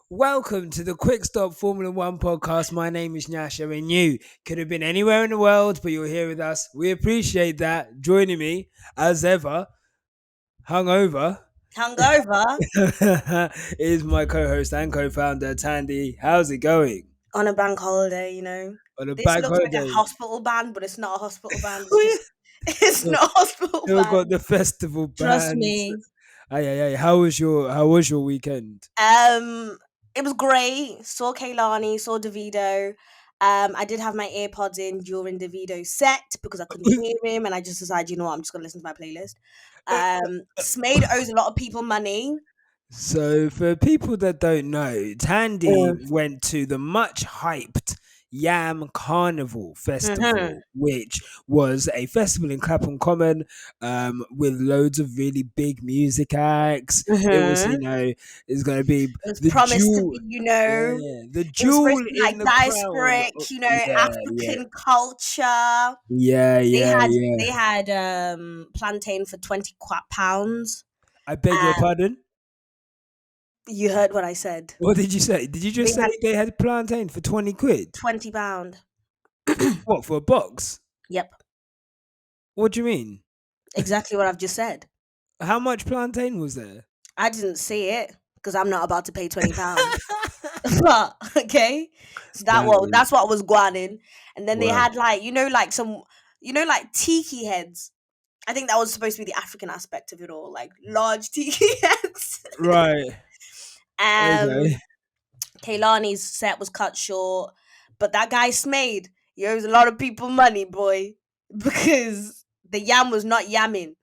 Welcome to the Quick Stop Formula One podcast. My name is Nyasha, and you could have been anywhere in the world, but you're here with us. We appreciate that. Joining me, as ever, hungover, Hungover is my co-host and co-founder Thandie. How's it going on a bank holiday, on a This bank looks like a holiday? hospital band, but it's not a hospital band. It's just, it's Yeah, not a hospital still got band. the festival Trust bands. me. Ay. How was your weekend? Um, it was great. Saw Kaylani, saw Davido. I did have my AirPods in during Davido's set because I couldn't hear him, and I just decided, you know what, I'm just gonna listen to my playlist. Smade owes a lot of people money. So, for people that don't know, Tandy Mm. went to the much hyped Yam Carnival Mm-hmm. Festival, which was a festival in Clapham Common with loads of really big music acts. It was, Mm-hmm. it's going to be It was the promised to jewel, be, yeah, the it was jewel supposed to be in like the crown. diasporic, Yeah, yeah, African culture. yeah, They yeah, had yeah. they had plantain for £20. I beg your Um, pardon. you heard what I said. What did you say? Did you They just say had they had plantain for 20 quid? £20. What, for a box? Yep, What do you mean? exactly what I've just said. How much plantain was there? I didn't see it because I'm not about to pay £20. But okay, so That is that's what was going in. And then they wow. had like like some like tiki heads. I think that was supposed to be the African aspect of it all, like large tiki heads. Right. um Okay. Kaylani's set was cut short, but that guy Smade, he owes a lot of people money, boy, because the yam was not yamming.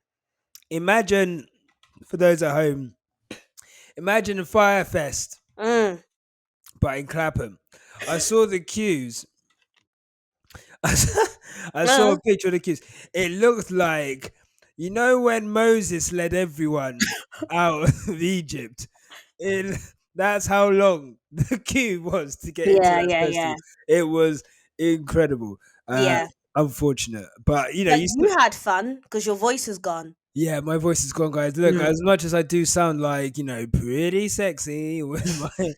Imagine, for those at home, imagine a fire fest, Mm. but in Clapham. I saw the queues. I saw Uh. a picture of the queues. It looked like, when Moses led everyone out of Egypt. It, that's how long the queue was to get into Yeah, that yeah, yeah, festival. It was incredible. yeah. Unfortunate, but But you you had fun because your voice is gone. Yeah, my voice is gone, guys. Look, Mm. as much as I do sound like, pretty sexy with my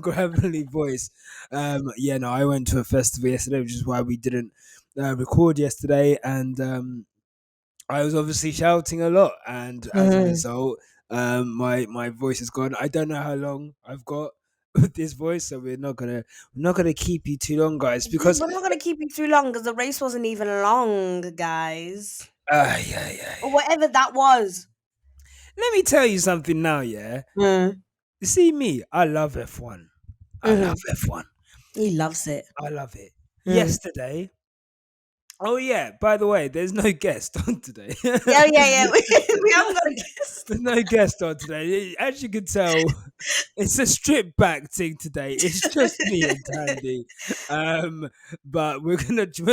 gravelly voice, yeah, no, I went to a festival yesterday, which is why we didn't record yesterday, and I was obviously shouting a lot, and as a Mm. result, my voice is gone. I don't know how long I've got with this voice, so we're not gonna keep you too long, guys, because We're not gonna keep you too long because the race wasn't even long, guys, yeah. or whatever that was. Let me tell you something now, yeah. Mm. You see me, I love F1. I Hmm. love F1. He loves it. I love it. Mm. Yesterday, oh yeah, by the way, there's no guest on today. Yeah, yeah, yeah. We haven't got a guest. There's no guest on today. As you can tell, it's a stripped back thing today. It's just me and Tandy. But we're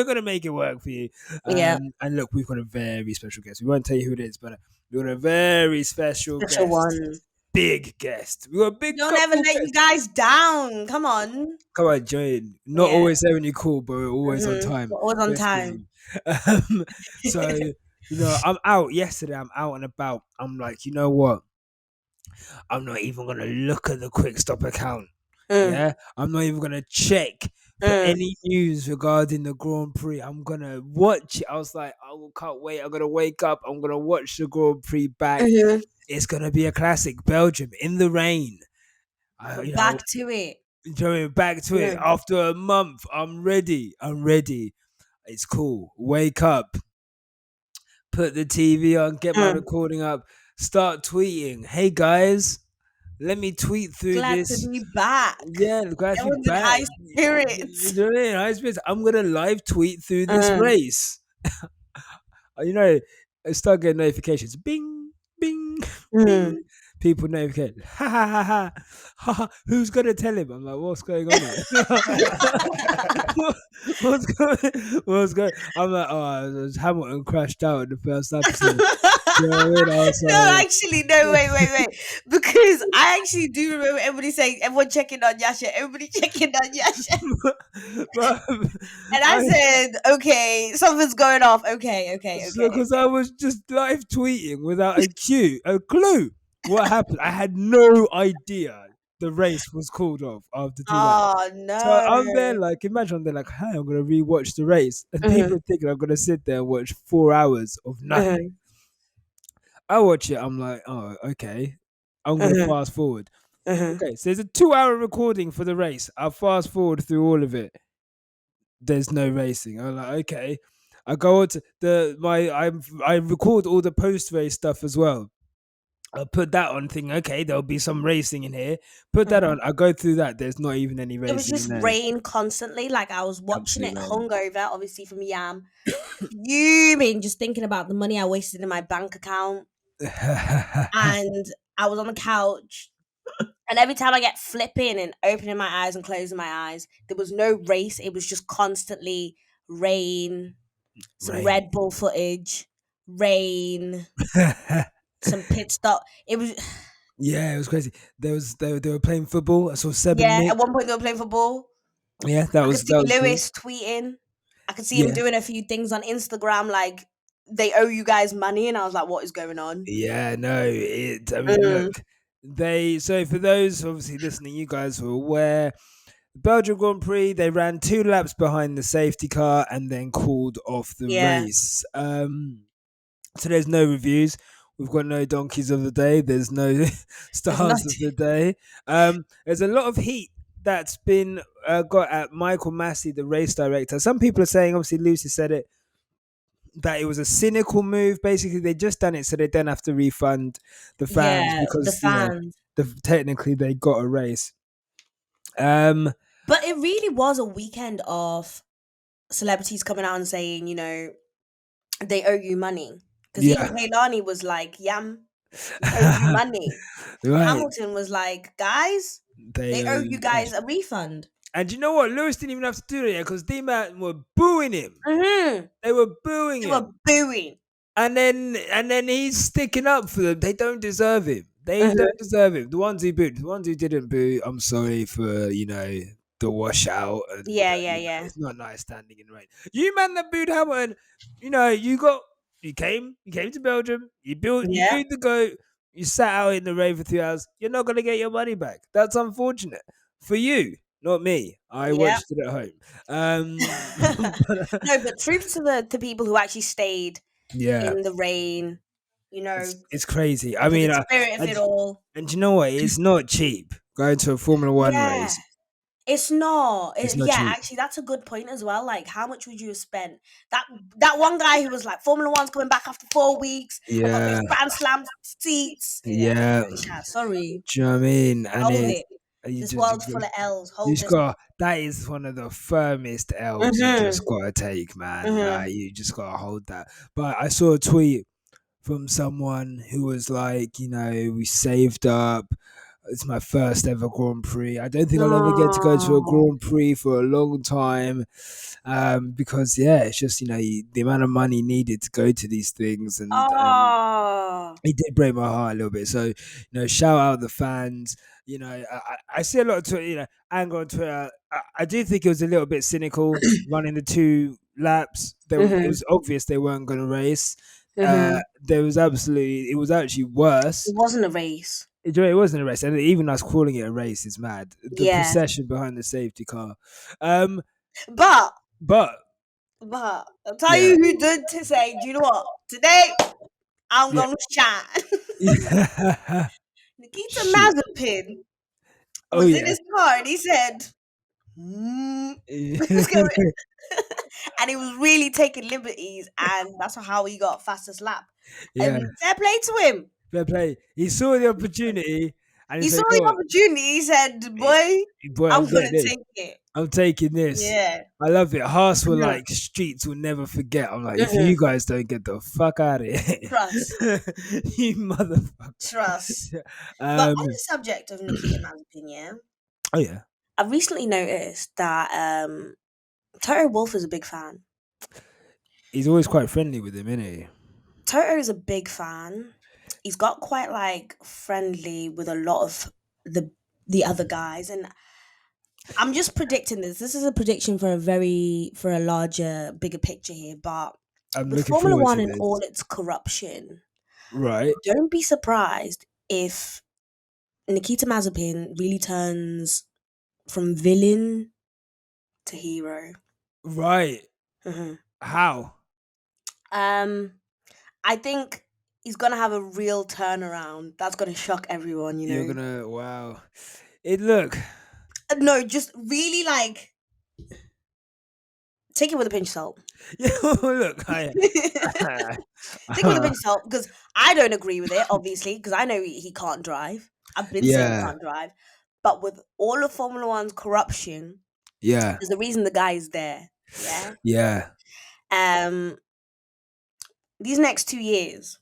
gonna make it work for you. Yeah, And look, we've got a very special guest. We won't tell you who it is, but we've got a very special special guest. one. Big guest. We got a big Don't ever couple let you guests. guys down. Come on. Come on, join. Not Yeah. always having you cool, but we're always on time. We're always on Best time. thing. So, I'm out yesterday. I'm out and about. I'm like, you know what? I'm not even gonna look at the quick stop account. Mm, Yeah, I'm not even gonna check for mm. any news regarding the Grand Prix. I'm gonna watch it. I was like, I can't wait. I'm gonna wake up. I'm gonna watch the Grand Prix back. Mhm. It's gonna be a classic. Belgium in the rain. I, We're you know, back to it. Going back to it Mm. after a month. I'm ready. I'm ready. It's cool. Wake up, put the TV on, get my Mm. recording up, start tweeting. Hey guys, let me tweet through Glad to this. be back. Yeah, glad to be Everyone's in back. high spirits. You know what I mean? High spirits. I'm gonna live tweet through this Mm. race. you know, I start getting notifications. Bing, bing, Mm. bing. People notification. Ha ha ha ha. Ha ha. Who's gonna tell him? I'm like, what's going on here? what's going? What's going? I'm like, Hamilton crashed out in the first episode. You know what I mean? I was No, like, actually, no, wait. Because I actually do remember everybody saying, everyone checking on Yasha, everybody checking on Yasha. but And I said, okay, something's going off. Okay. because I was just live tweeting without a clue what happened. I had no idea. the race was called off after 2 laps. Oh So I'm there, no. like, imagine I'm there, like, hey, I'm gonna rewatch the race, and people Mhm, are thinking I'm gonna sit there and watch 4 hours of nothing. mhm, I watch it, I'm like, oh, okay, I'm gonna mhm, fast forward. mhm, Okay, so there's a 2 hour recording for the race. I'll fast forward through all of it. There's no racing. I'm like, okay. I go on to I record all the post race stuff as well. I put that on, thinking, okay, there'll be some racing in here. Put that mhm. on. I go through that. There's not even any It was racing in just there. rain constantly. Like I was watching Absolute it rain. hungover, obviously from Yam, fuming, just thinking about the money I wasted in my bank account. And I was on the couch, and every time I get flipping and opening my eyes and closing my eyes, there was no race. It was just constantly rain, some Rain. Red Bull footage, rain, some pit stop. It was Yeah, it was crazy. They were playing football. I saw Seb and yeah. Nick. At one point, they were playing football. Yeah, I could see that was cool. Lewis tweeting. I could see him Yeah. doing a few things on Instagram, like they owe you guys money, and I was like, "What is going on?" Yeah, no, I mean, look, Mm, so for those obviously listening, you guys were aware, the Belgium Grand Prix, they ran 2 laps behind the safety car and then called off the yeah, race. So there's no reviews. We've got no donkeys of the day. There's no there's stars of the nothing. day. There's a lot of heat that's been got at Michael Masi, the race director. Some people are saying, obviously, Lucy said it, that it was a cynical move. Basically, they just done it so they don't have to refund the fans Yeah, the because fans. technically they got a race. Um, But it really was a weekend of celebrities coming out and saying, they owe you money. Because even yeah, Kaylani was like, Yam, we owe you money. right. Hamilton was like, guys, They they owe you guys a refund. and you know what? Lewis didn't even have to do it because D-Man were booing him. Mm-hmm. They were booing They were him. booing. And then he's sticking up for them. They don't deserve him. They Mhm. don't deserve him. The ones who booed, the ones who didn't boo, I'm sorry for the washout, and Yeah, yeah, yeah. it's not nice standing in the rain. You man that booed Hamilton, you came to Belgium, you Yeah, booed the goat, you sat out in the rain for 3 hours. You're not gonna get your money back. That's unfortunate for you, not me. I yeah. watched it at home. But, No, but troops to the people who actually stayed yeah. in the rain, you know, It's crazy. I for the mean, spirit of and, it all. and you know what? It's not cheap going to a Formula One Yeah. race. It's not. It's not Yeah, cheap. actually, that's a good point as well. Like, how much would you have spent? That one guy who was like, Formula One's coming back after 4 weeks. I got Yeah, those Grand Slam seats. Yeah, yeah. yeah, sorry, Do you know what I mean? And hold it. you This just world's full of L's. you Hold just this. got that is one of the firmest L's you just Mhm. gotta take, man. Mhm. You just gotta hold that. But I saw a tweet from someone who was like, we saved up. It's my first ever Grand Prix. I don't think I'll ever get to go to a Oh. Grand Prix for a long time, because yeah, it's just the amount of money needed to go to these things, and Oh. it did break my heart a little bit. So shout out the fans. I see a lot of anger on Twitter. I do think it was a little bit cynical running the 2 laps. It Mhm. was obvious they weren't going to race. Mhm. It was actually worse. It wasn't a race. It wasn't a race, and even us calling it a race is mad. The Yeah, procession behind the safety car, um, but but I'll tell yeah, you who did to say. Do you know what? Today I'm yeah, gonna shine. Nikita shoot, Mazepin oh was in yeah, his car and he said, "Let's go," and he was really taking liberties, and that's how he got fastest lap. yeah. Fair play to him. Fair play. He saw the opportunity and he He saw said, the "Go on, opportunity. He said, "Boy, boy, I'm I'm getting gonna this. take it." I'm taking this." Yeah. I love it. Haas were Mhm. like, "Streets will never forget." I'm like, if Mhm. you guys don't get the fuck out of here, Trust, you motherfucker. trust. But um. on the subject of Nikita Mazepin, yeah, Oh yeah. I've recently noticed that Toto Wolff is a big fan. He's always quite friendly with him, isn't he? Toto is a big fan. He's got quite like friendly with a lot of the other guys, and I'm just predicting this. This is a prediction for a larger, bigger picture here. But I'm with looking Formula forward One to and all this. its corruption, Right. don't be surprised if Nikita Mazepin really turns from villain to hero. Right. hmm How? Um, I think he's gonna have a real turnaround. That's gonna shock everyone. You're gonna wow. It look. No, just really like take it with a pinch of salt. Yeah, look. I. Take it with a pinch of salt because I don't agree with it, obviously, because I know he can't drive. I've been saying he Yeah. can't drive. But with all of Formula One's corruption, Yeah. there's a reason the guy is there. Yeah. Yeah. Um, these next 2 years,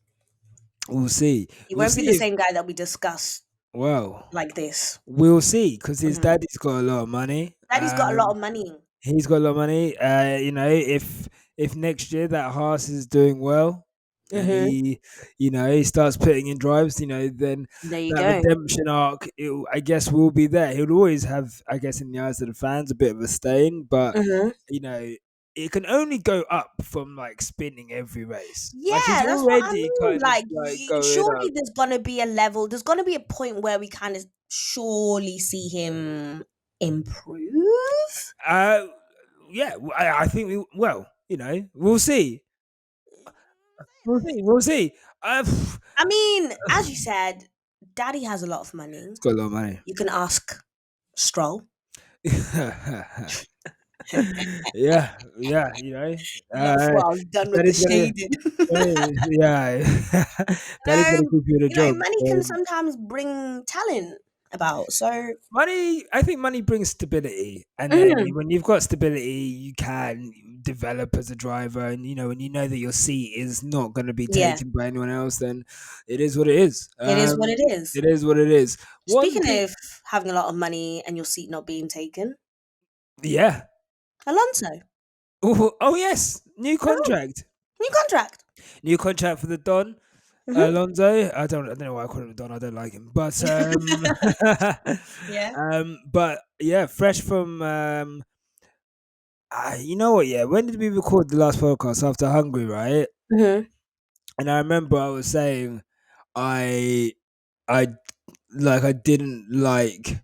We'll see. he We'll won't be see the if. same guy that we discussed Well, like this. we'll see because his Mhm. daddy's got a lot of money. Daddy's got a lot of money. He's got a lot of money. If next year that Haas is doing well and hmm he starts putting in drives, then There you that go. redemption arc, I guess, will be there. He'll always have, I guess, in the eyes of the fans, a bit of a stain, but hmm you know. It can only go up from like spinning every race. Like he's Yeah, that's what I already mean. kind of Like, like going up. surely there's gonna be a level. There's gonna be a point where we kind of surely see him improve. Uh, yeah, I think well, we'll see. We'll see. We'll see. He's I mean, as you said, Daddy has a lot of money. got a lot of money. You can ask Stroll. Yeah, yeah, That's uh, what I was done with that the is gonna, shading. yeah, that is gonna keep you in a job. Money can sometimes bring talent about. So, Money, I think money brings stability, and then mhm, when you've got stability, you can develop as a driver, and when you know that your seat is not going to be yeah, taken by anyone else, then it is what it is. it is what it is. It is what it is. One Speaking thing, of having a lot of money and your seat not being taken, yeah. Alonso. Oh yes, new Oh, contract. new contract. New contract for the Don. hmm Alonso, I don't know why I call him Don. I don't like him, but Yeah. but yeah, fresh from you know what? Yeah, when did we record the last podcast after Hungary, right? hmm And I remember I was saying I I I didn't like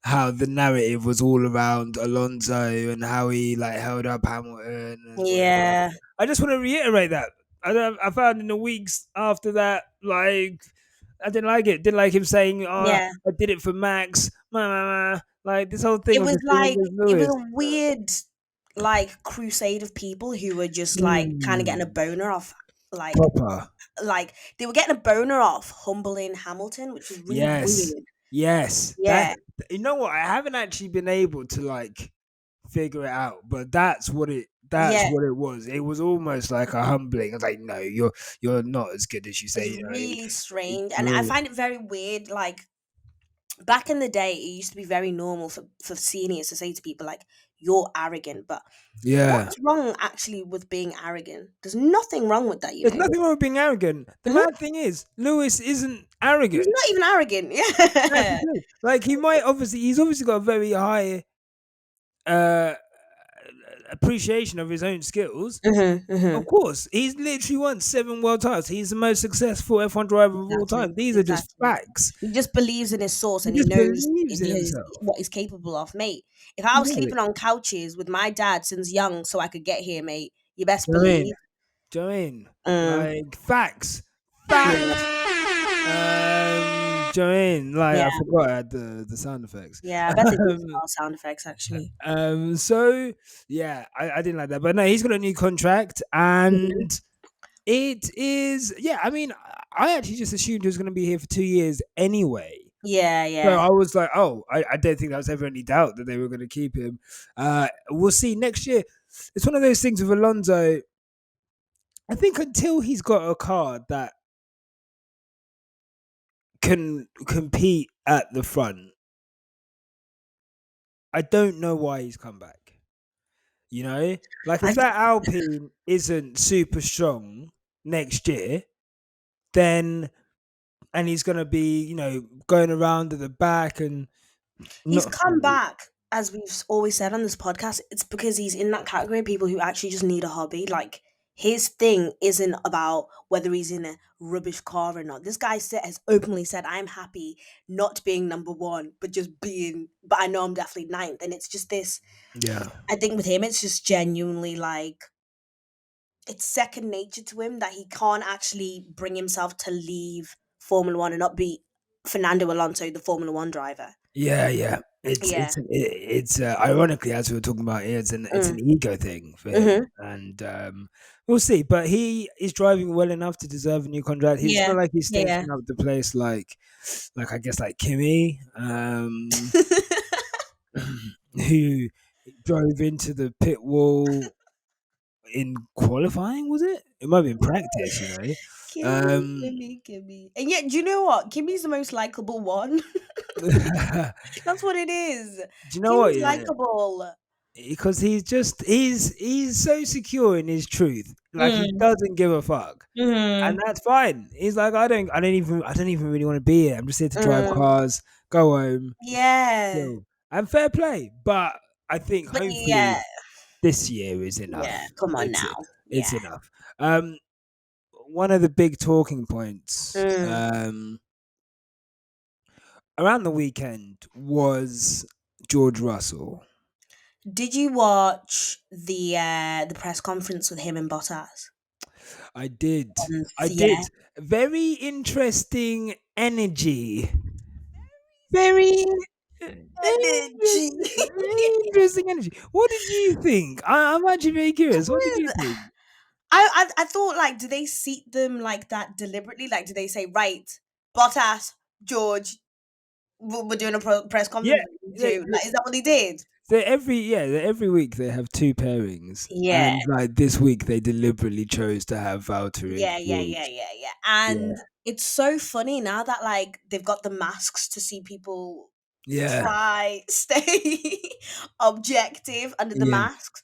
how the narrative was all around Alonso and how he like held up Hamilton and whatever. Yeah. I just want to reiterate that. I found in the weeks after that, like I didn't like it. Didn't like him saying, "Oh, Yeah. I did it for Max." Like this whole thing It of was just doing like with it was Lewis. a weird like crusade of people who were just like kind of getting a Mm, boner off like proper. they were getting a boner off humbling Hamilton, which was really Yes. weird. Yes. That Yeah. you know what? I haven't actually been able to like figure it out, but that's Yeah. what it was. It was almost like a humbling. I was like, no, you're not as good as you It's say, really it's strange. And I true. find it very weird. Like back in the day, it used to be very normal for seniors to say to people like, "You're arrogant," but Yeah. what's wrong actually with being arrogant? There's nothing wrong with that, you There's know. nothing wrong with being arrogant. The Mhm. mad thing is, Lewis isn't He's arrogant. not even arrogant. That's the Yeah. thing. Like he's obviously got a very high uh appreciation of his own skills. hmm Of hmm course, he's literally won 7 world titles. He's the most successful F1 driver of all Exactly. time. These are just Exactly. facts. He just believes in his source He and he just knows believes in himself. what he's capable of, mate. If I was Exactly. sleeping on couches with my dad since young so I could get here, mate, you best Do you know what I mean? believe. Do you know what I mean? Mm, Like facts. yeah. Facts. Do you know what I mean? Like Yeah. I forgot I had the sound effects. Yeah. I bet they do Um, style sound effects actually. so yeah, I didn't like that. But no, he's got a new contract Mhm. and it is yeah, I mean, I actually just assumed he was gonna be here for 2 years anyway. Yeah, So yeah. I was like, oh, I don't think there was ever any doubt that they were going to keep him. We'll see next year. It's one of those things with Alonso. I think until he's got a car that can compete at the front, I don't know why he's come back. Like I if that Alpine isn't super strong next year, then and he's going to be, going around at the back and He's not. come back, as we've always said on this podcast. It's because he's in that category of people who actually just need a hobby. Like his thing isn't about whether he's in a rubbish car or not. This guy has openly said, "I'm happy not being number one, but just being. But I know I'm definitely ninth." And it's just this. Yeah. I think with him, it's just genuinely like it's second nature to him that he can't actually bring himself to leave Formula One and not be Fernando Alonso, the Formula One driver. Yeah, yeah. Yeah. It's ironically, as we were talking about here, it's an Mm. ego thing for him, Mhm. and we'll see. But he is driving well enough to deserve a new contract. It's Yeah. not like he's Yeah. stinking up the place like I guess like Kimmy, who drove into the pit wall in qualifying. Was it? It might be in practice, you know. Kimmy, Um, Kimmy, Kimmy. And yet, do you know what? Kimmy's the most likable one. do That's what it is. you know what? Kimmy's Yeah, likable. because he's so secure in his truth, like he Mm. doesn't give a fuck, and Mhm. that's fine. He's like, I don't even really want to be here. I'm just here to drive Mm. cars, go home, Yeah. chill, and fair play. But I think But hopefully yeah. this year is Yeah. enough. Come on It's now. it's Yeah. enough. Um, One of the big talking points Mm. around the weekend was George Russell. Did you watch the press conference with him and Bottas? I did. I Yeah. did. Very interesting energy. Very, Energy. very interesting energy. What did you think? I'm actually very It curious. What did you was. think? I thought like, do they seat them like that deliberately? Like, do they say, right, Bottas, George, we're doing a press Yeah, conference they, too? Like, is that what they did? every week they have two pairings, Yeah, and like this week they deliberately chose to have Valtteri and yeah, yeah, yeah, George. yeah, yeah. Yeah, And it's so funny now that like they've got the masks to see people yeah, try stay objective under the yeah. masks.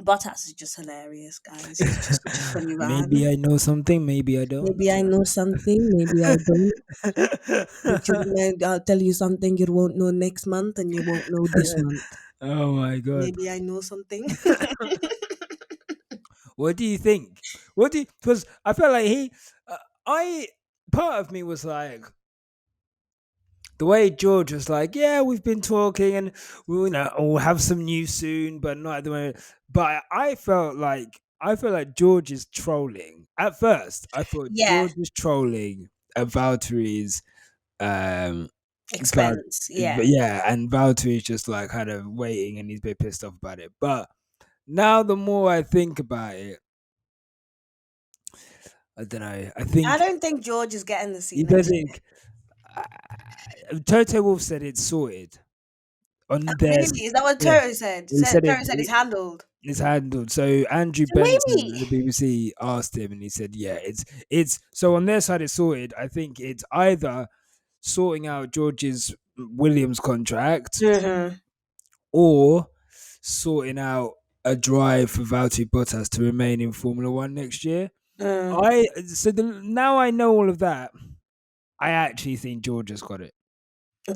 Bottas is just hilarious, guys. He's just such a funny Maybe man. I know something. Maybe I don't. Maybe I know something, maybe I don't. But I'll tell you something you won't know next month and you won't know this month. Oh my god. Maybe I know something. What do you think? What do you? Because I felt like I part of me was like the way George was like, yeah, we've been talking and we'll have some news soon, but not at the moment. But I felt like George is trolling. At first, I thought Yeah, George was trolling at Valtteri's um Val- expense. Yeah. but yeah, and Valtteri is just like kind of waiting and he's a bit pissed off about it. But now the more I think about it, I don't know. I I think don't think George is getting the seat you don't next year. think Toto Wolff said it's sorted on their. Really? Is that what Yeah, Toto said? he said Toto said it's handled. it's handled. So Andrew So Benson maybe. at the BBC asked him, and he said, "Yeah, it's so on their side it's sorted. I think it's either sorting out George's Williams contract Hmm. or sorting out a drive for Valtteri Bottas to remain in Formula One next year." Mm. Now I know all of that. I actually think George has got it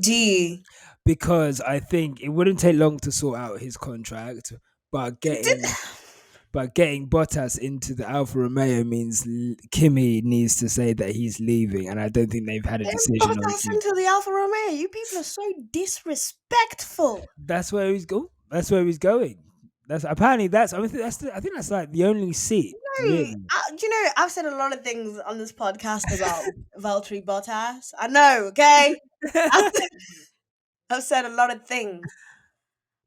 Do you? because I think it wouldn't take long to sort out his contract, but Did getting Bottas into the Alfa Romeo means Kimi needs to say that he's leaving, and I don't think they've had a decision on Bottas Kimi. into the Alfa Romeo? You people are so disrespectful. That's where he's go. That's where he's going. That's apparently that's. I think that's like the only seat No, really. do you know, I've said a lot of things on this podcast about Valtteri Bottas. I know, okay? I've, I've said a lot of things.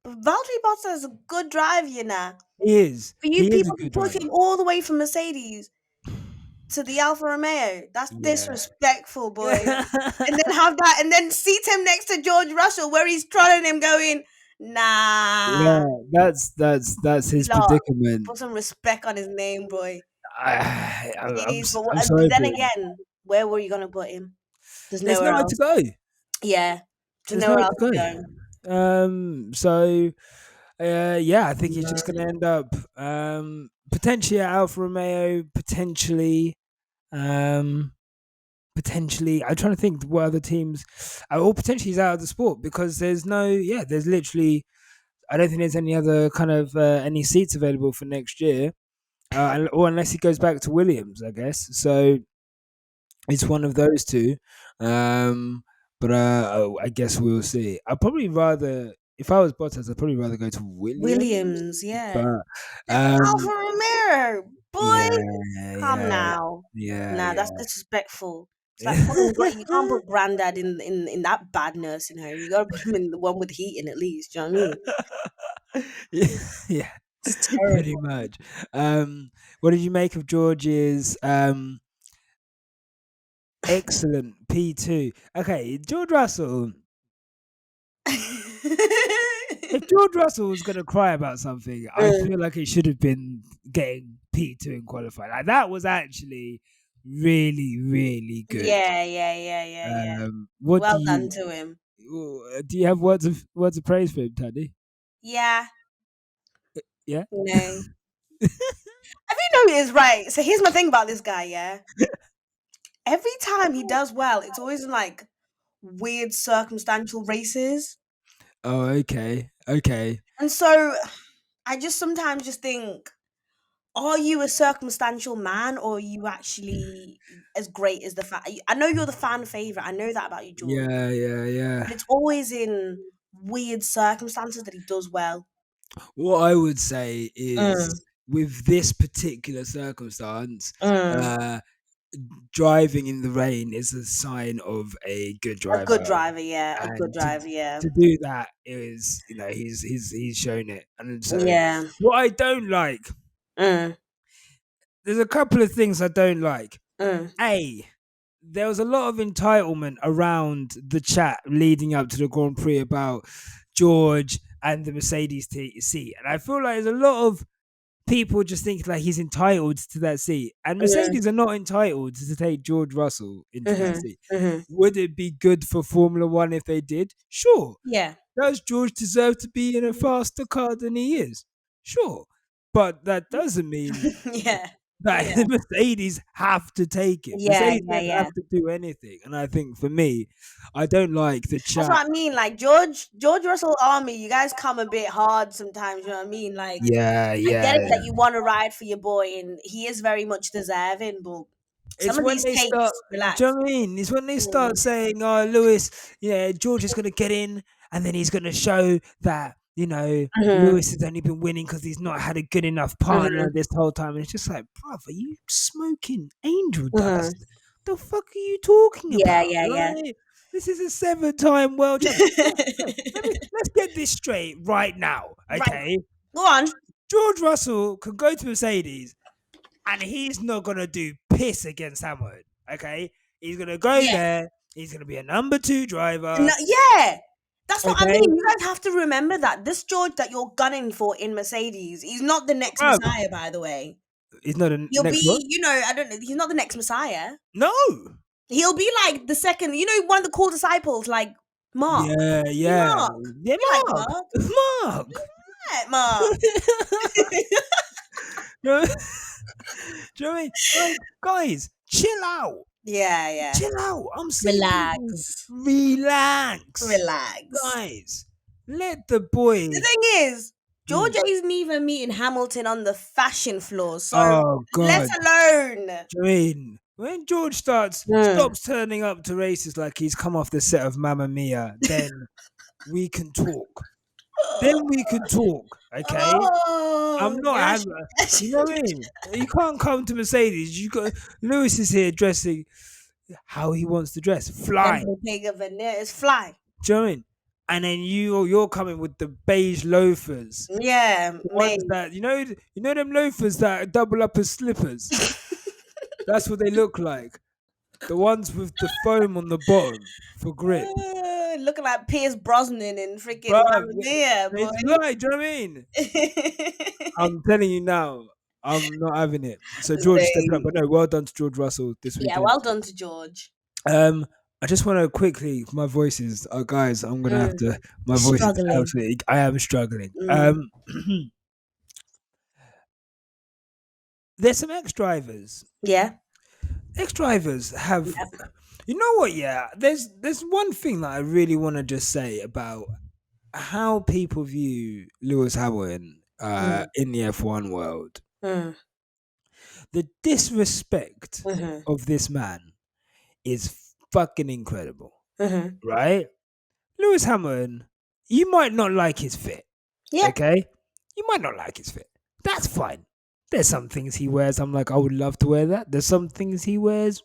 But Valtteri Bottas is a good driver, you know. He is. For you He is a people to good push driver. him all the way from Mercedes to the Alfa Romeo, that's Yeah. disrespectful, boys. And then have that, and then seat him next to George Russell where he's trolling him going, nah, Yeah, that's his lot, predicament. put some respect on his name, boy. Please, but, I'm but sorry then for him. again, where were you going to put him? There's There's nowhere nowhere to else. go. Yeah, there's There's nowhere nowhere else to to go. go. So yeah, I think he's No. just gonna end up potentially at Alfa Romeo, um potentially I'm trying to think what other teams or potentially he's out of the sport because there's no there's literally I don't think there's any other kind of any seats available for next year, or unless he goes back to Williams, I guess. So it's one of those two. Um, but I guess we'll see. I'd probably rather, if I was Bottas, I'd probably rather go to Williams. Williams, yeah. But Alfa um, Romeo, boy, yeah, come yeah, now. yeah, Nah, yeah. that's disrespectful. It's like putting you can't put granddad in that bad nursing home. You gotta put him in the one with heating at least. Do you know what I mean? Yeah, yeah, It's pretty terrible. much. What did you make of George's excellent P2? Okay, George Russell. If George Russell was gonna cry about something, I Mm. feel like it should have been getting P2 in qualifying. Like that was actually really, really good. Yeah, yeah, yeah, yeah, yeah. What Well done to him. do you have words of praise for him, Taddy? Yeah, Yeah. you know. Have you noticed, right? So here's my thing about this guy, yeah. Every time he does well, it's always in like weird circumstantial races. Oh, okay, okay. And so I just sometimes just think, are you a circumstantial man or are you actually as great as the fan? I know you're the fan favorite. I know that about you, George. Yeah, yeah, But yeah. it's always in weird circumstances that he does well. What I would say Mm, is with this particular circumstance, mm. uh, driving in the rain is a sign of a good A good driver, driver, yeah. A good and driver, yeah. to do that is, he's shown it. And so, Yeah. what I don't like, Mm, there's a couple of things I don't like. mm, A, there was a lot of entitlement around the chat leading up to the Grand Prix about George and the Mercedes seat, and I feel like there's a lot of people just think like he's entitled to that seat, and mm, Mercedes are not entitled to take George Russell into that mhm, seat. mhm. Would it be good for Formula One if they did? Sure. Yeah. Does George deserve to be in a faster car than he is? Sure. But that doesn't mean Yeah. that Yeah. the Mercedes have to take it. Yeah, Mercedes yeah, don't have yeah. to do anything. And I think for me, I don't like the That's chat. what I mean. Like George Russell Army, you guys come a bit hard sometimes, you know what I mean? Like Yeah, I yeah. get it that you want to ride for your boy and he is very much deserving, but some It's of when these they start. takes, Do you relax. know what I mean? It's when they Mm, start saying, "Oh, Lewis, yeah, George is going to get in, and then he's going to show that mhm, Lewis has only been winning because he's not had a good enough partner mhm, this whole time." And it's just like, bruv, are you smoking angel mhm. dust? The fuck are you talking Yeah, about? yeah, yeah. Right? This is a seven-time world champ. Let's get this straight right now, Right. okay? Go on. George Russell can go to Mercedes and he's not gonna do piss against Hamilton. Okay, he's gonna go Yeah. there. He's gonna be a number two driver. No, yeah. That's what I Okay, mean. You guys have to remember that this George that you're gunning for in Mercedes, he's not the next bro, Messiah, by the way. he's not the He'll next one. be, I don't know, he's not the next Messiah. No. He'll be like the second, one of the cool disciples, like Mark. Yeah, Be yeah, Mark. yeah. Be like Mark, Mark. Mark. Right, Mark. Do you know what I mean? Like, guys, chill out. Yeah, yeah. Chill out. I'm seeing people Relax. relax, Relax. guys. Let the boy. The thing is, Mm. Georgia isn't even meeting Hamilton on the fashion floor, so Oh let God. alone. I mean, when George Mm. stops turning up to races like he's come off the set of Mamma Mia, then we can talk. Then we can talk, okay? I'm Oh, not yes. having, you know what I mean? You can't come to Mercedes. You got Lewis is here dressing how he wants to dress, fly. Emperor Pig of Veneer is fly. Do you know what I mean? And then you're coming with the beige loafers, Yeah, the ones mate. that them loafers that double up as slippers. That's what they look like. The ones with the foam on the bottom for grip. Looking like Pierce Brosnan in freaking Bruv, Mamma Mia, boy. it's like, do you know what I mean? I'm telling you now, I'm not having it. So George stepping up. Same. But no, well done to George Russell this Yeah, weekend. well done to George. I just want to quickly, my voice is, guys, I'm gonna have Mm. to. My You're voice is struggling. absolutely. I am struggling. Mm. There's some ex drivers. Yeah. Ex drivers have. Yep. You know what? Yeah, there's one thing that I really want to just say about how people view Lewis Hamilton Mm, in the F1 world. mm, The disrespect mm-hmm, of this man is fucking incredible, mm-hmm. right? Lewis Hamilton, you might not like his fit, Yeah, okay? You might not like his fit. That's fine. There's some things he wears. I'm like, I would love to wear that. There's some things he wears,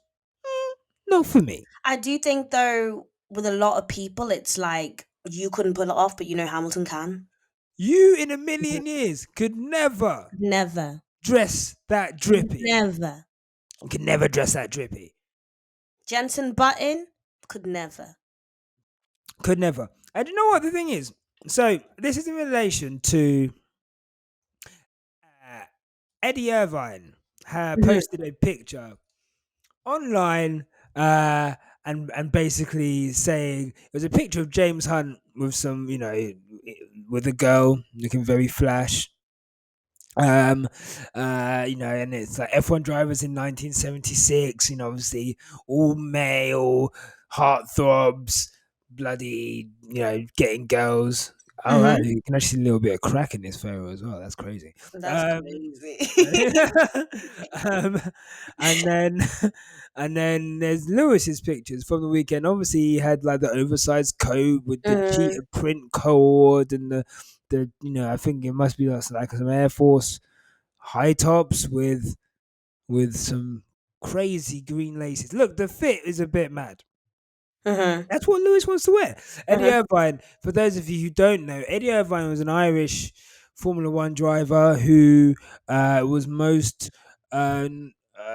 not for me. I do think though with a lot of people, it's like you couldn't pull it off, but you know Hamilton can. You in a Mhm. million years could never Never, dress that drippy. never. You could never dress that drippy. Jensen Button could never. Could never. And you know what the thing is? So this is in relation to uh, Eddie Irvine had Mhm, posted a picture online and basically saying it was a picture of James Hunt with some, with a girl looking very flash. And it's like F1 drivers in 1976, obviously all male heartthrobs, bloody, getting girls. All right, mhm. you can actually see a little bit of crack in his photo as well. That's crazy. That's Um, crazy. um, and then and then there's Lewis's pictures from the weekend. Obviously, he had like the oversized coat with the Mhm, cheetah print cord and the I think it must be like some Air Force high tops with some crazy green laces. Look, the fit is a bit mad. mhm, That's what Lewis wants to wear. Eddie mhm, Irvine, for those of you who don't know, Eddie Irvine was an Irish Formula One driver who was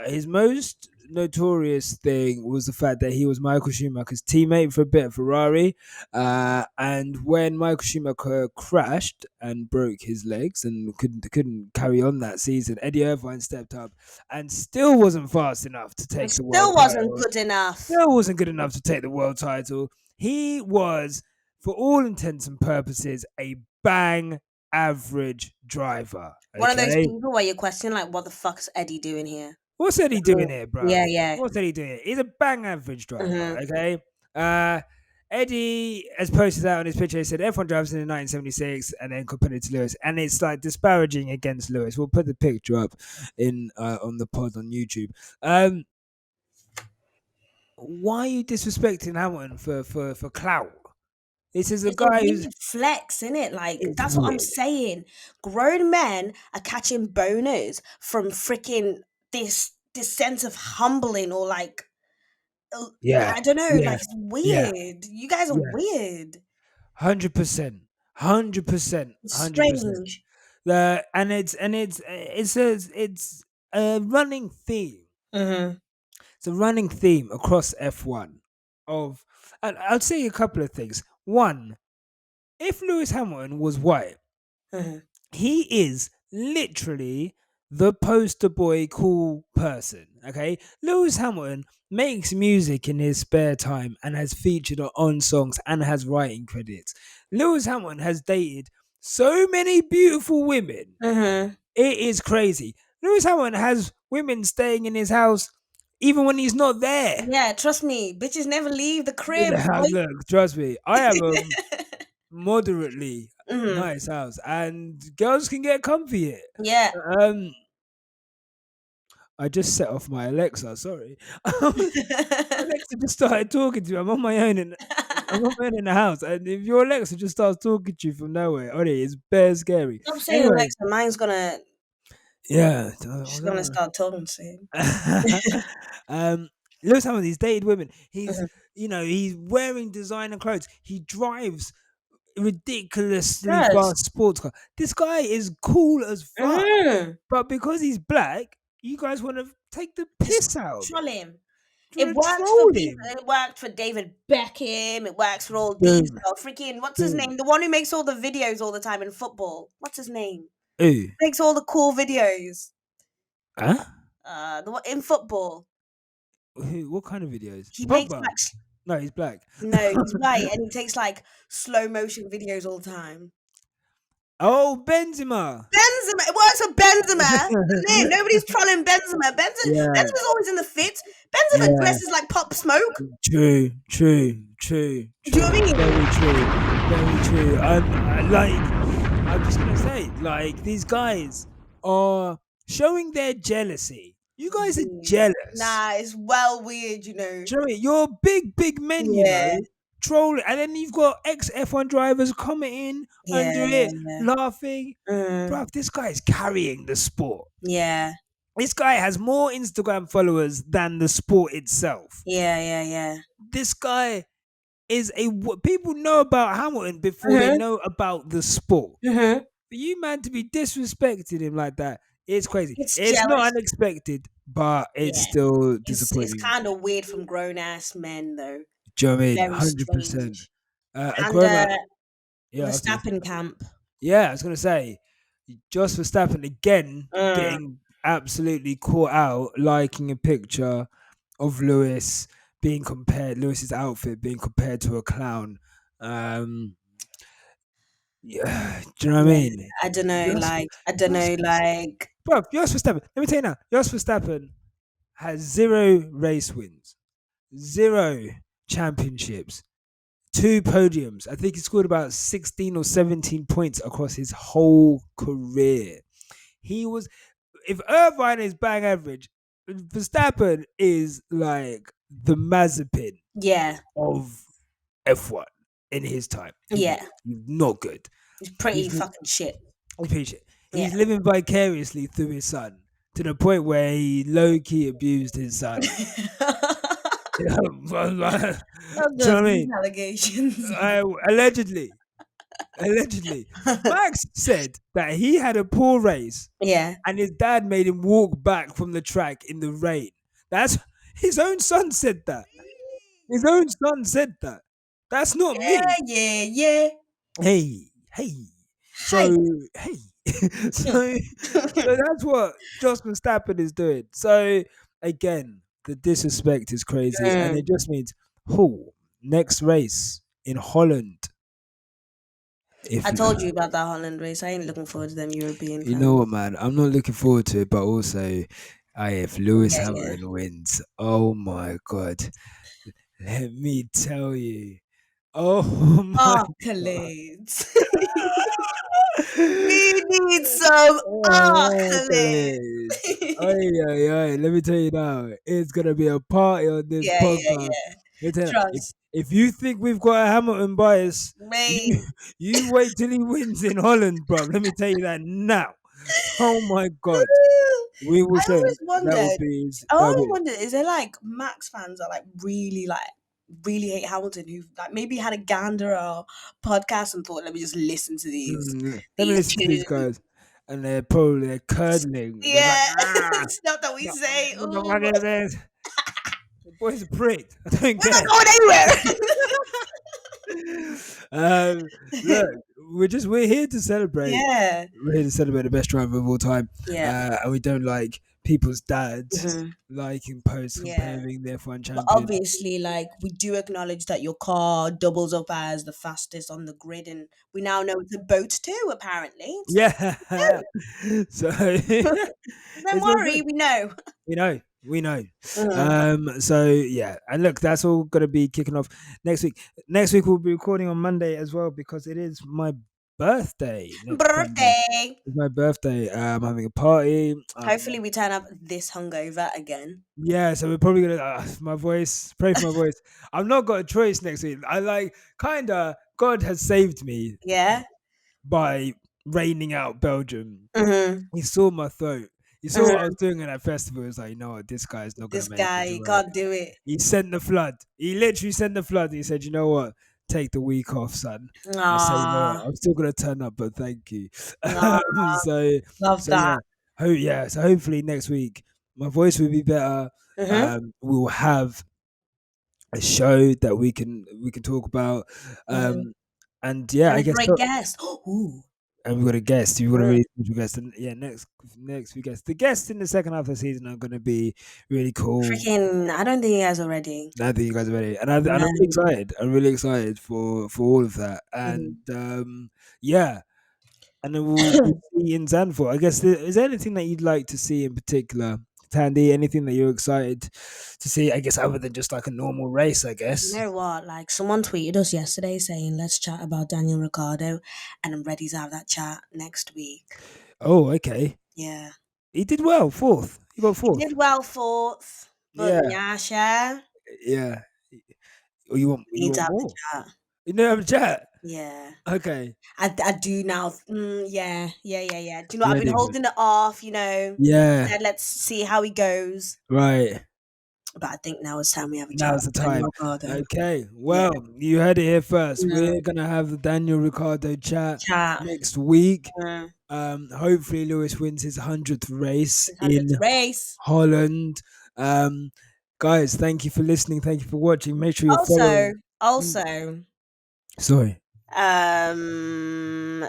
his most notorious thing was the fact that he was Michael Schumacher's teammate for a bit at Ferrari. And when Michael Schumacher crashed and broke his legs and couldn't carry on that season, Eddie Irvine stepped up and still wasn't fast enough to It take the world still wasn't title. good enough. Still wasn't good enough to take the world title. He was, for all intents and purposes, a bang average driver. One of those Okay, people where you question like, what the fuck's Eddie doing here? what's Eddie doing Mm, here, yeah, bruv? yeah. What's Eddie doing here? He's a bang average driver. Mhm, Okay, uh, Eddie has posted that on his picture. He said F1 drivers in 1976, and then compared it to Lewis, and it's like disparaging against Lewis. We'll put the picture up in on the pod on YouTube. Why are you disrespecting Hamilton for clout? This is a it's a guy who's weird flex, isn't it? Like it's that's what I'm weird. saying. Grown men are catching boners from freaking this sense of humbling or like uh, Yeah, I don't know, yeah, like it's yeah, weird. You guys are yeah. weird. 100%, 100%, It's 100%. strange. It's a running theme. Mhm. It's a running theme across F1 of, and I'll say a couple of things. One, if Lewis Hamilton was white, Mhm. he is literally the poster boy cool person. Okay, Lewis Hamilton makes music in his spare time and has featured on songs and has writing credits. Lewis Hamilton has dated so many beautiful women, Mhm. it is crazy. Lewis Hamilton has women staying in his house even when he's not there. Yeah, trust me, bitches never leave the crib, Yeah, boy. look, trust me, I have a moderately Mhm. nice house and girls can get comfy here. Yeah. um I just set off my Alexa. Sorry, Alexa just started talking to me. I'm on my own in the house, and if your Alexa just starts talking to you from nowhere, it's bare scary. Stop saying Anyway, Alexa. Mine's gonna. yeah, She's gonna start talking soon. um, Lewis Hamilton, he's dated women. He's Mhm. he's wearing designer clothes. He drives ridiculously Does. fast sports car. This guy is cool as fuck, Mhm. but because he's black, you guys want to take the Just piss out of him. troll him. You It want to works for troll people. him. It worked for David Beckham. It works for all these Boom, freaking. What's his boom. name? The one who makes all the videos all the time in football. What's his name? Who? Makes all the cool videos. Huh? The one in football. Who? What kind of videos? He makes Pogba. like No, he's black. no, he's white, and he takes like slow motion videos all the time. Oh, Benzema. Benzema, it works for Benzema. Doesn't it? Nobody's trolling Benzema. Yeah, Benzema's always in the fit. Benzema yeah. dresses like Pop Smoke. True, true, true, Do you know true. what I mean? Very true. very true. I'm just gonna say, like, these guys are showing their jealousy. You guys are Weird. jealous. Nah, it's well weird, you know. Do you know what I mean? You're big men, Yeah, trolling, and then you've got ex F1 drivers commenting yeah, under yeah, it, yeah. laughing. Mm, Bruv, this guy is carrying the sport. yeah, This guy has more Instagram followers than the sport itself. yeah, yeah, yeah. This guy is people know about Hamilton before they Mm-hmm, know about the sport. mm-hmm. For you, man, to be disrespecting him like that, it's crazy. It's It's not jealous. unexpected, but it's Yeah, still it's disappointing. kind of weird from grown ass men though. Do you know what I mean? Very 100%. strange. A And grown up, yeah, after this. Verstappen camp. Yeah, I was going to say, Jos Verstappen again Mm. getting absolutely caught out liking a picture of Lewis's outfit being compared to a clown. Um, yeah, do you know what I Yeah, mean? I don't know. Jos, I don't Jos, know. bro, Jos Verstappen, let me tell you now, Jos Verstappen has 0 race wins, 0 championships, 2 podiums. I think he scored about 16 or 17 points across his whole career. He was, if Irvine is bang average, Verstappen is like the Mazepin yeah, of F1 in his time. yeah. He's not good. It's pretty He's fucking shit. Yeah. he's living vicariously through his son to the point where he low key abused his son. Do you know Not what I just these mean? allegations. Allegedly, Max said that he had a poor race Yeah. and his dad made him walk back from the track in the rain. That's his own son said that. His own son said that. That's not Yeah, me. yeah, yeah. Hey. Hi. So hey. so that's what Jos Verstappen is doing. So again, the disrespect is crazy, and Mm. it just means who next race in Holland. If I told you about that Holland race. I ain't looking forward to them European you know fans. what, man, I'm not looking forward to it, but also, if Lewis Yeah, yeah. Hamilton wins, oh my god, let me tell you, oh my god. Accolades. We need some Oh, accolades. please. Ay, ay, ay. Let me tell you now, it's gonna be a party on this Yeah, yeah, podcast. yeah. Let me tell you, Trust. if you think we've got a Hamilton bias, Mate. you you wait till he wins in Holland, bro. Let me tell you that now. Oh my god, we will I show him. always wondered. That will be Is there like Max fans that really hate Hamilton who like maybe had a gander at our podcast and thought, let me just listen to let me these listen to these two. guys, and they're probably curdling. They're like, Yeah, stuff that we no, say. what the Oh, fuck is this? The boy's a prick. I don't we're not care. going anywhere. um, look, we're here to celebrate. Yeah, We're here to celebrate the best driver of all time, yeah, and we don't like people's dads hmm liking posts yeah. comparing their F1 But champion. obviously, like we do acknowledge that your car doubles up as the fastest on the grid, and we now know it's a boat too. Apparently, so Yeah, so don't it's all worry, good. we know. We know. Mhm. So yeah, and look, that's all gonna be kicking off next week. Next week we'll be recording on Monday as well because it is my birthday next Sunday. Birthday. It's my birthday. I'm having a party. Hopefully, we turn up this hungover again. Yeah, so we're probably gonna my voice. Pray for my voice. I've not got a choice next week. I like kinda. God has saved me Yeah. by raining out Belgium. hmm He saw my throat. He saw what I hmm was doing at that festival. He was like, you know what, this guy's not gonna This make it guy to he work. can't do it. He sent the flood. He literally sent the flood. He said, you know what, take the week off, son. I say, you know Ah, what, I'm still gonna turn up, but thank you. ah, so love that. yeah, so hopefully next week my voice will be better. hmm We'll have a show that we can talk about. hmm Um, and yeah, And I a guess great guest. Ooh. and we've got a guest. You've got a Mm. really special guest. And yeah, next week guests. The guests in the second half of the season are going to be really cool. Freaking, I don't think he has already. I think you guys are ready, and I'm really Man. excited. I'm really excited for all of that. And Mhm. yeah, and then we'll see in Zanfort. I guess is there anything that you'd like to see in particular Thandie, anything that you're excited to see? I guess other than just like a normal race, I You guess. know what? Like someone tweeted us yesterday saying, "Let's chat about Daniel Ricciardo," and I'm ready to have that chat next week. Oh, okay. Yeah, He did well, fourth. He got he fourth. did well fourth, but Yeah, Nyasha yeah. Oh, you needs to want have the more? chat. You know, have a chat. Yeah. Okay. I do now. Yeah, yeah, yeah, yeah. Do you know, I've been Ready for it. holding it off, you know, Yeah. said let's see how he goes. Right. But I think now it's time we have a chat Now's the with Daniel time. Ricciardo. Okay. Yeah. Well, you heard it here first. Mm, We're gonna have the Daniel Ricciardo chat chat. next week. Mm. Hopefully Lewis wins his 100th race His in 100th race. Holland. Um, guys, thank you for listening. Thank you for watching. Make sure you're Also, following. Mm, also, sorry. um,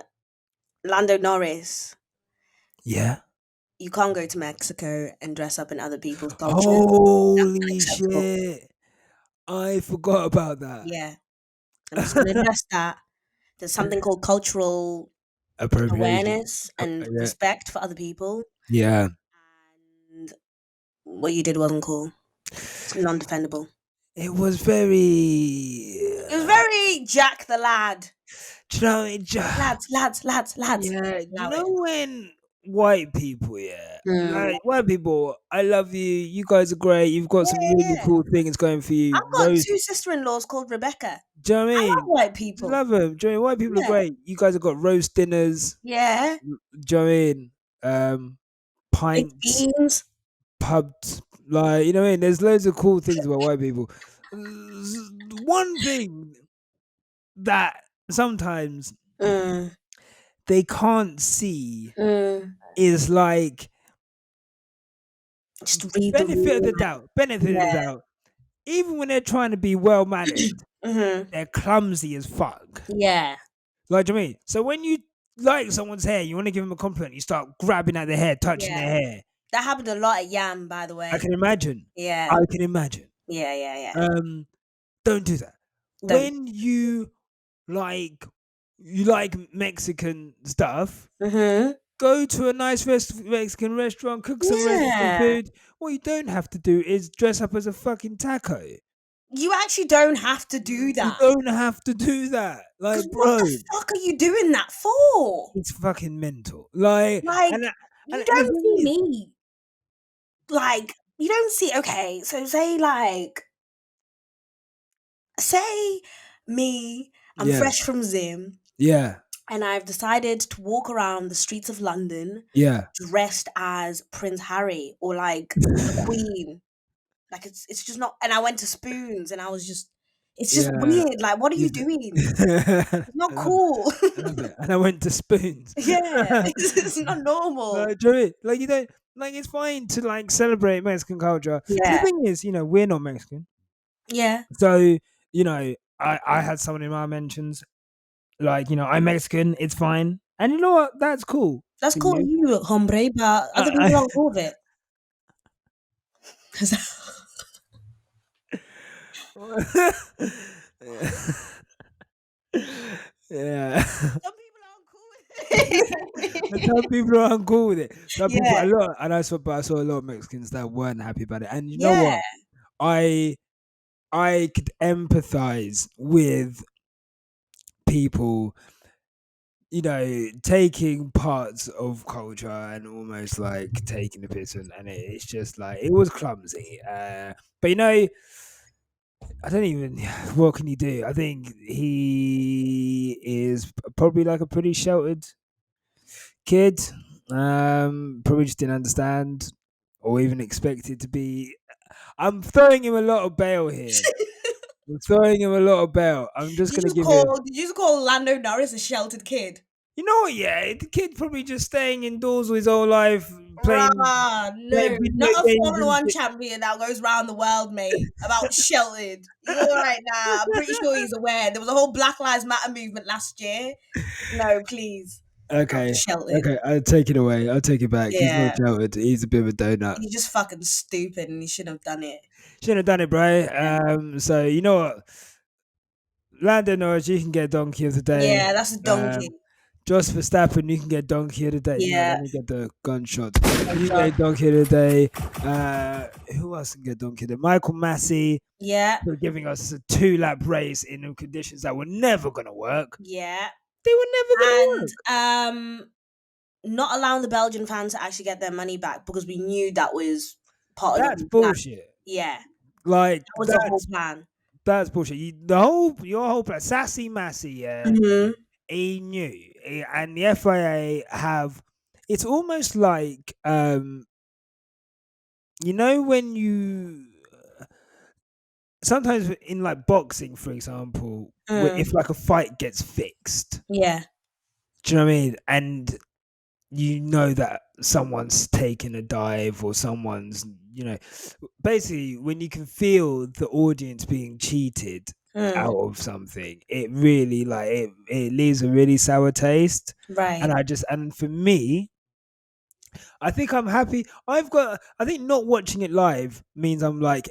Lando Norris. Yeah. You can't go to Mexico and dress up in other people's culture. That's Holy unacceptable. shit. I forgot about that. Yeah. I'm just going to address that. There's something called cultural Appropriation. awareness and Yeah. respect for other people. Yeah. And what you did wasn't cool. It's non-defendable. It was very. It was very Jack the Lad. Do you know, it Lads, lads, lads, lads. yeah, do you Allow know it. when white people, yeah, Mm. like white people, I love you. You guys are great. You've got Yeah, some yeah, really yeah. cool things going for you. I've got Roast, two sister-in-laws called Rebecca. do you know what I I love mean? white Just people. love them. Do you know what I mean? White people are Yeah. great. You guys have got roast dinners. Yeah. Do you know what I mean? Baked Pints, beans. pubs, like you know what I mean. There's loads of cool things about white people. One thing that sometimes Mm. they can't see Mm. is like Just read the benefit of room. the doubt. Benefit of the Yeah. doubt. Even when they're trying to be well mannered, Mm-hmm. they're clumsy as fuck. Yeah. Like, do you know what I mean? So when you like someone's hair, you want to give them a compliment, you start grabbing at their hair, touching Yeah. their hair. That happened a lot at Yam, by the I way. can imagine. Yeah. I can imagine. Yeah, yeah, yeah. Don't do that. Don't. When like you like Mexican stuff, Mm-hmm. go to a nice Mexican restaurant, cook some Mexican Yeah. food. What you don't have to do is dress up as a fucking taco. You actually don't have to do You that. don't have to do that. Because Like, what bro, the fuck are you doing that for? it's fucking mental. Like, Like, and you the don't thing see is, me. Like, you don't see, okay, so say, like, say me, I'm yeah, fresh from Zim, yeah, and I've decided to walk around the streets of London yeah, dressed as Prince Harry or like the Queen. Like it's just not. And I went to Spoons, and I was just. It's just yeah. weird. Like, what are you Is it? doing? It's not I love it. cool. I love it. And I went to spoons. Yeah, it's not normal. Like, do you know what I mean? Like you don't like it's fine to like celebrate Mexican culture. The Yeah, thing is, we're not Mexican. yeah. So, I had someone in my mentions, like, I'm Mexican, it's fine. And you know what? That's cool That's for cool, you. you hombre, but other people I, aren't cool with it. yeah. Some people aren't cool with And some it. people are uncool with it. Some people Yeah, a lot and I saw a lot of Mexicans that weren't happy about it. And you know yeah. what? I I could empathize with people, taking parts of culture and almost like taking the piss, and it's just like it was clumsy. But I don't even. What can you do? I think he is probably like a pretty sheltered kid. Probably just didn't understand or even expect it to be. I'm throwing him a lot of bail here. I'm throwing him a lot of bail. I'm just gonna give him. Did you just call Lando Norris a sheltered kid? You know what? Yeah, the kid probably just staying indoors all his whole life, Rah, playing no, video not a games Formula and One shit. champion that goes round the world, mate. About sheltered. He's all right now. I'm pretty sure he's aware. There was a whole Black Lives Matter movement last year. No, please, not Okay, sheltered. okay, I'll take it away. I'll take it back. He's not Yeah, sheltered. He's a bit of a donut. he's just fucking stupid, and he shouldn't have done it. Shouldn't have done it, bro. Yeah, So you know what? Lando Norris, you can get donkey of the day. yeah, that's a Um, donkey. Just Verstappen, you can get donkey of the day. No, Yeah. let me get the gunshots. You can Gunshot. get donkey of the day. Who else can get donkey of the day? Michael Masi Yeah. for giving us a 2-lap race in conditions that were never going to work. Yeah. They were never going to And work. not allowing the Belgian fans to actually get their money back because we knew that was part of the That's whole plan. bullshit. Yeah. Like That was the whole plan. that's bullshit. Your whole plan, Sassy Massey, yeah, Mm-hmm. he knew, and the FIA have. It's almost like when you sometimes in like boxing, for example, Mm. if like a fight gets fixed, Yeah. do you know what I mean? And you know that someone's taking a dive or someone's, basically when you can feel the audience being cheated Mm. out of something, it really like it leaves a really sour taste. Right. And for me, I think I'm happy. I think not watching it live means I'm like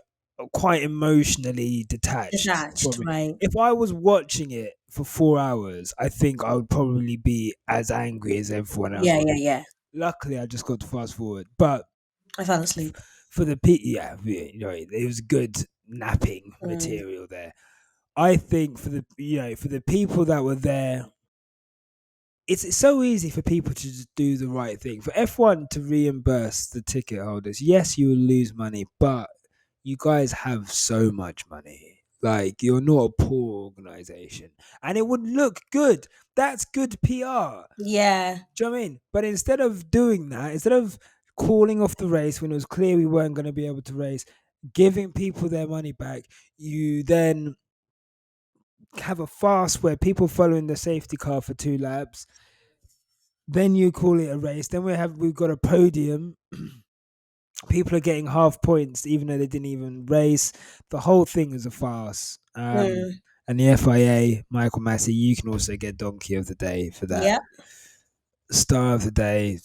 quite emotionally detached Detached. from it. Right. If I was watching it for 4 hours, I think I would probably be as angry as everyone else Yeah. would Yeah. be. Yeah. Luckily, I just got to fast forward. But I fell asleep. for the people, yeah, it was good napping Mm. material there. I think for the people that were there, it's so easy for people to just do the right thing. For F1 to reimburse the ticket holders, yes, you will lose money, but you guys have so much money. Like, you're not a poor organization. And it would look good. That's good PR. Yeah. Do you know what I mean? But instead of doing that, instead of calling off the race when it was clear we weren't going to be able to race, giving people their money back, you then have a fast where people follow in the safety car for 2 laps. Then you call it a race. Then we've got a podium. People are getting half points even though they didn't even race. The whole thing is a farce. Mm. And the FIA, Michael Massey, you can also get donkey of the day for that. Yeah. Star of the day.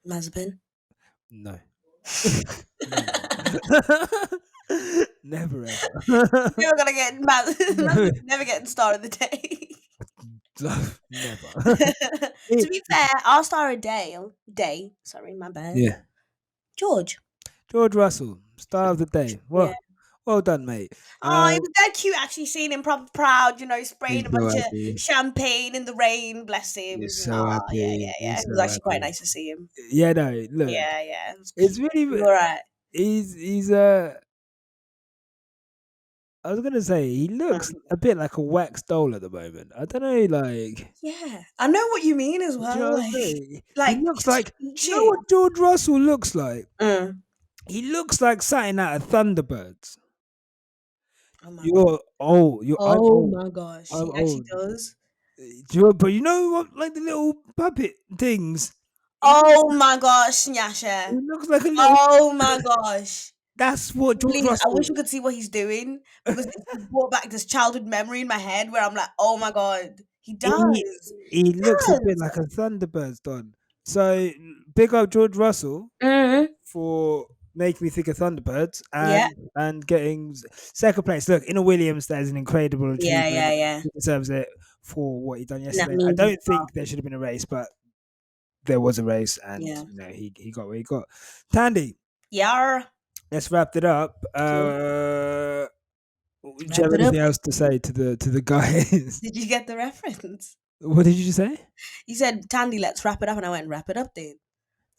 Mazepin. No. Never. Never ever. You're gonna get No. never getting star of the day. Never. To be fair, our star of day. Sorry, my bad. Yeah. George. George Russell, star of the day. Yeah. Well done, mate. Oh, it was dead cute actually seeing him proper proud, spraying He's a so bunch of happy. champagne in the rain. Bless him. He's so Oh, yeah, happy. yeah, yeah. He's It was so actually quite happy. nice to see him. Yeah, no, look, Yeah, yeah. it's It was really all right. he's I was gonna say he looks Mm. a bit like a wax doll at the moment. I don't know, like, Yeah, I know what you mean as do you well. know what I'm saying? He Like looks like. Do you know speechy. what George Russell looks like? Mm. He looks like something out of Thunderbirds. Oh my god. You're old. I'm Oh old. my gosh, I'm he actually old. does. But you know what? Like the little puppet things. Oh my gosh, He Nyasha. looks like a little. Oh my gosh. That's what George Please, I Russell. wish you could see what he's doing because it brought back this childhood memory in my head where I'm like, oh my god, he He does. he He looks a bit does. like a Thunderbirds Don. So big up George Russell Mm. for making me think of Thunderbirds Yeah, and getting second place. Look, in a Williams, that is an incredible yeah, achievement. yeah, yeah. He deserves it for what he done And that yesterday. I means don't think there should have been a race, but there was a race, and yeah. he got what he got. Tandy, Yeah. let's wrap it up. Cool. Do you Wrap have it up. anything else to say to the guys? Did you get the reference? What did you just say? You said, Tandy, let's wrap it up. And I went, wrap it up, dude. Did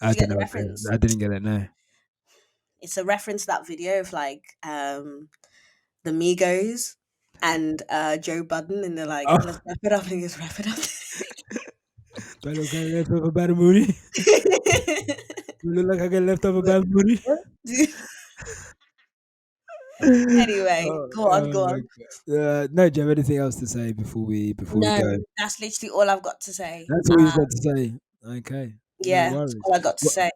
I you get don't the know. reference? I didn't get it. No. It's a reference to that video of like the Migos and Joe Budden, and they're like, Oh, let's wrap it up. And he goes, wrap it up. do I look like I left off a bad movie? You look like I get left off a bad movie. Anyway, go on, go My on. God. No, do you have anything else to say before we No, go? that's literally all I've got to say. That's all you've got to say. Okay, no Yeah, that's worries. all I got to Well, say.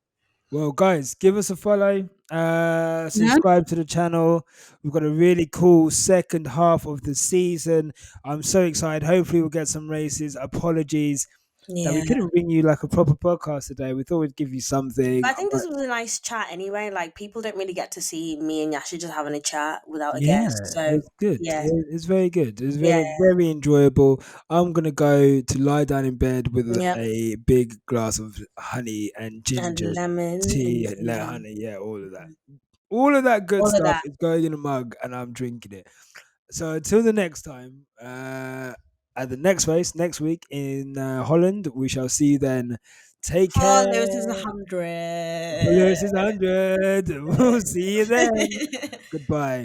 well, guys, give us a follow. Mhm. Subscribe to the channel. We've got a really cool second half of the season. I'm so excited. Hopefully, we'll get some races. Apologies that we Yeah. couldn't bring you like a proper podcast today. We thought we'd give you something, But I think but this was a nice chat anyway. Like people don't really get to see me and Yasha just having a chat without a guest. yeah, So it's good. yeah, It's very good. It's yeah, very, very enjoyable. I'm gonna go to lie down in bed with yeah. a big glass of honey and And ginger lemon tea, and honey, yeah, all of that. All of that good all of stuff that. is going in a mug, and I'm drinking it. So until the next time, at the next race next week in Holland, we shall see you then. Take Oh, Lewis is care. 100. For Lewis's 100. We'll see you then. Goodbye.